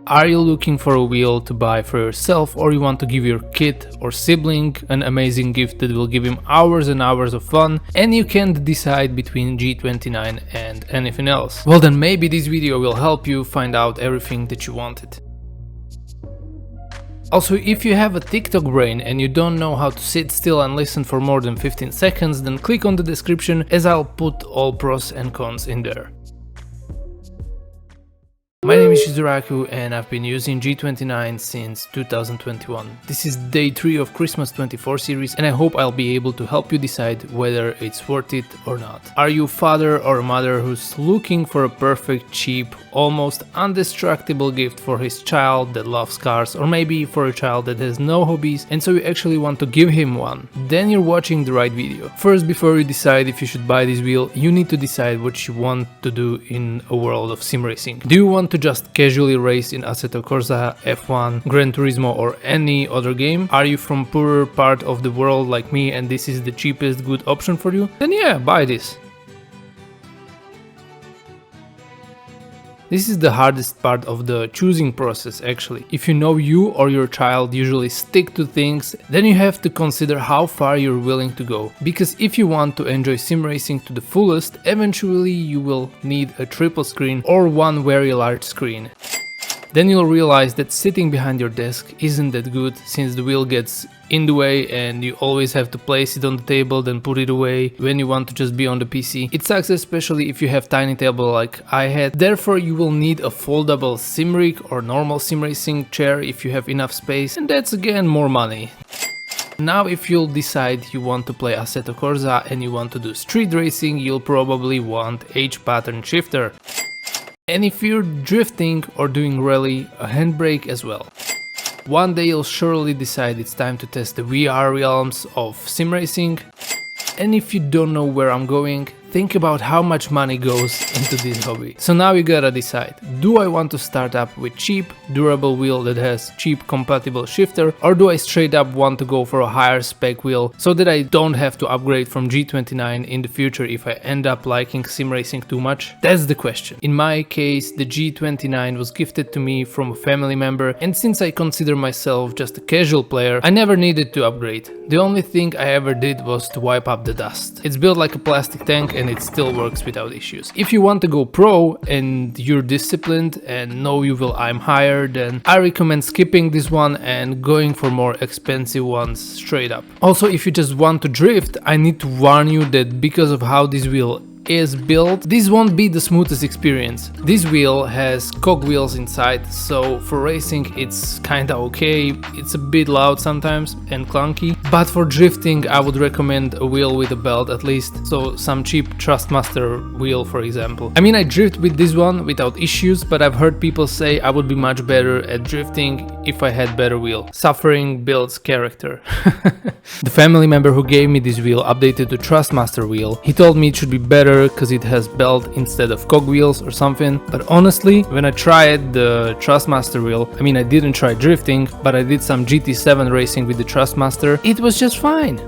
Are you looking for a wheel to buy for yourself, or you want to give your kid or sibling an amazing gift that will give him hours and hours of fun and you can't decide between G29 and anything else? Well, then maybe this video will help you find out everything that you wanted. Also, if you have a TikTok brain and you don't know how to sit still and listen for more than 15 seconds, then click on the description as I'll put all pros and cons in there. My name is Shizuraku and I've been using G29 since 2021. This is day 3 of Christmas 24 series and I hope I'll be able to help you decide whether it's worth it or not. Are you a father or a mother who's looking for a perfect, cheap, almost indestructible gift for his child that loves cars, or maybe for a child that has no hobbies and so you actually want to give him one? Then you're watching the right video. First, before you decide if you should buy this wheel, you need to decide what you want to do in a world of sim racing. Do you want to just casually race in Assetto Corsa, F1, Gran Turismo or any other game? Are you from poorer part of the world like me and this is the cheapest good option for you? Then yeah, buy this. This is the hardest part of the choosing process actually. If you know you or your child usually stick to things, then you have to consider how far you're willing to go. Because if you want to enjoy sim racing to the fullest, eventually you will need a triple screen or one very large screen. Then you'll realize that sitting behind your desk isn't that good since the wheel gets in the way and you always have to place it on the table then put it away when you want to just be on the PC. It sucks especially if you have tiny table like I had. Therefore you will need a foldable sim rig or normal sim racing chair if you have enough space, and that's again more money. Now if you'll decide you want to play Assetto Corsa and you want to do street racing, you'll probably want H-pattern shifter. And if you're drifting or doing rally, a handbrake as well. One day you'll surely decide it's time to test the VR realms of sim racing. And if you don't know where I'm going, think about how much money goes into this hobby. So now you gotta decide, do I want to start up with cheap, durable wheel that has cheap compatible shifter, or do I straight up want to go for a higher spec wheel so that I don't have to upgrade from G29 in the future if I end up liking sim racing too much? That's the question. In my case, the G29 was gifted to me from a family member, and since I consider myself just a casual player, I never needed to upgrade. The only thing I ever did was to wipe up the dust. It's built like a plastic tank and it still works without issues. If you want to go pro and you're disciplined and know you will aim higher, then I recommend skipping this one and going for more expensive ones straight up. Also, if you just want to drift, I need to warn you that because of how this wheel is built, this won't be the smoothest experience. This wheel has cogwheels inside, so for racing it's kinda okay. It's a bit loud sometimes and clunky, but for drifting I would recommend a wheel with a belt at least, so some cheap Trustmaster wheel for example. I mean, I drift with this one without issues, but I've heard people say I would be much better at drifting if I had better wheel. Suffering builds character. The family member who gave me this wheel updated the Trustmaster wheel. He told me it should be better because it has belt instead of cogwheels or something, but honestly, when I tried the Trustmaster wheel, I mean I didn't try drifting, but I did some GT7 racing with the Trustmaster, it was just fine.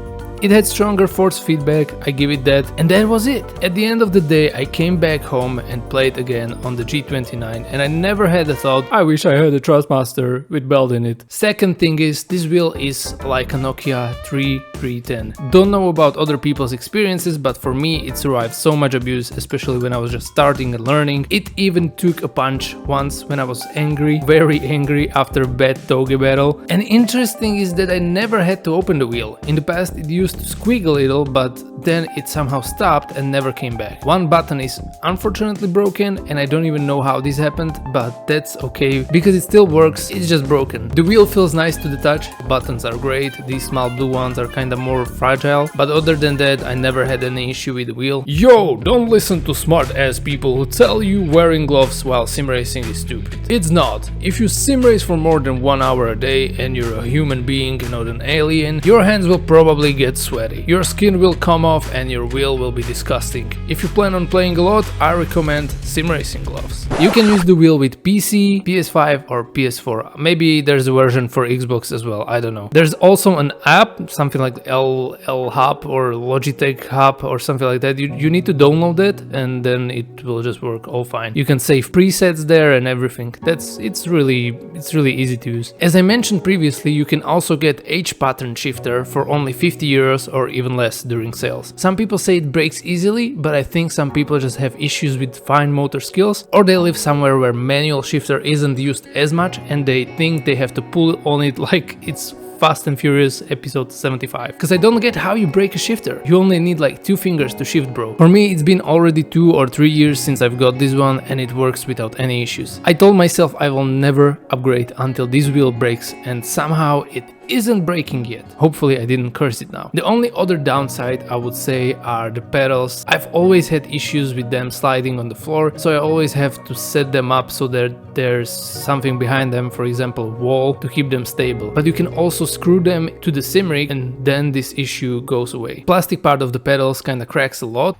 It had stronger force feedback, I give it that, and that was it. At the end of the day, I came back home and played again on the G29 and I never had a thought, I wish I had a Trustmaster with belt in it. Second thing is, this wheel is like a Nokia 3310. Don't know about other people's experiences, but for me it survived so much abuse, especially when I was just starting and learning. It even took a punch once when I was angry, very angry after a bad toge battle. And interesting is that I never had to open the wheel. In the past it used to squeak a little, but then it somehow stopped and never came back. One button is unfortunately broken and I don't even know how this happened, but that's okay because it still works, it's just broken. The wheel feels nice to the touch, buttons are great, these small blue ones are kinda more fragile, but other than that I never had any issue with the wheel. Yo, don't listen to smart ass people who tell you wearing gloves while sim racing is stupid. It's not. If you sim race for more than 1 hour a day and you're a human being and not an alien, your hands will probably get get sweaty. Your skin will come off and your wheel will be disgusting. If you plan on playing a lot, I recommend sim racing gloves. You can use the wheel with PC, PS5 or PS4. Maybe there's a version for Xbox as well, I don't know. There's also an app, something like L Hub or Logitech Hub or something like that. You need to download it and then it will just work all fine. You can save presets there and everything. It's really easy to use. As I mentioned previously, you can also get H pattern shifter for only 50 euros or even less during sales. Some people say it breaks easily, but I think some people just have issues with fine motor skills, or they live somewhere where manual shifter isn't used as much and they think they have to pull on it like it's Fast and Furious episode 75. Because I don't get how you break a shifter. You only need like 2 fingers to shift, bro. For me, it's been already 2 or 3 years since I've got this one and it works without any issues. I told myself I will never upgrade until this wheel breaks, and somehow it isn't breaking yet. Hopefully I didn't curse it now. The only other downside I would say are the pedals. I've always had issues with them sliding on the floor, so I always have to set them up so that there's something behind them, for example a wall, to keep them stable. But you can also screw them to the sim rig and then this issue goes away. Plastic part of the pedals kinda cracks a lot,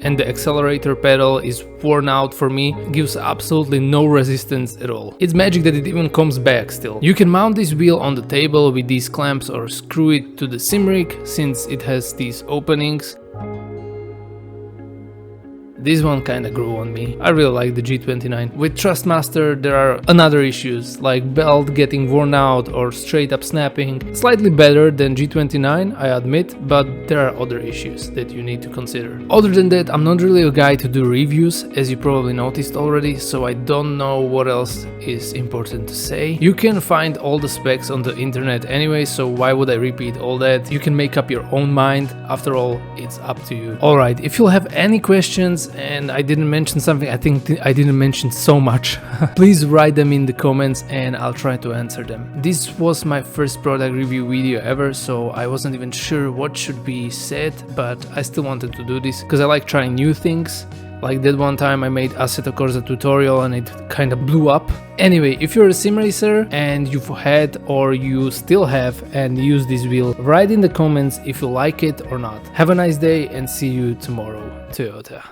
and the accelerator pedal is worn out for me, gives absolutely no resistance at all. It's magic that it even comes back still. You can mount this wheel on the table with these clamps or screw it to the sim rig since it has these openings. This one kinda grew on me. I really like the G29. With Trustmaster there are another issues, like belt getting worn out or straight up snapping. Slightly better than G29, I admit, but there are other issues that you need to consider. Other than that, I'm not really a guy to do reviews, as you probably noticed already, so I don't know what else is important to say. You can find all the specs on the internet anyway, so why would I repeat all that? You can make up your own mind. After all, it's up to you. Alright, if you'll have any questions and I didn't mention something, I think I didn't mention so much, please write them in the comments and I'll try to answer them. This was my first product review video ever, so I wasn't even sure what should be said, but I still wanted to do this because I like trying new things. Like that one time I made Assetto Corsa tutorial and it kind of blew up. Anyway, if you're a sim racer and you've had or you still have and use this wheel, write in the comments if you like it or not. Have a nice day and see you tomorrow. Toyota.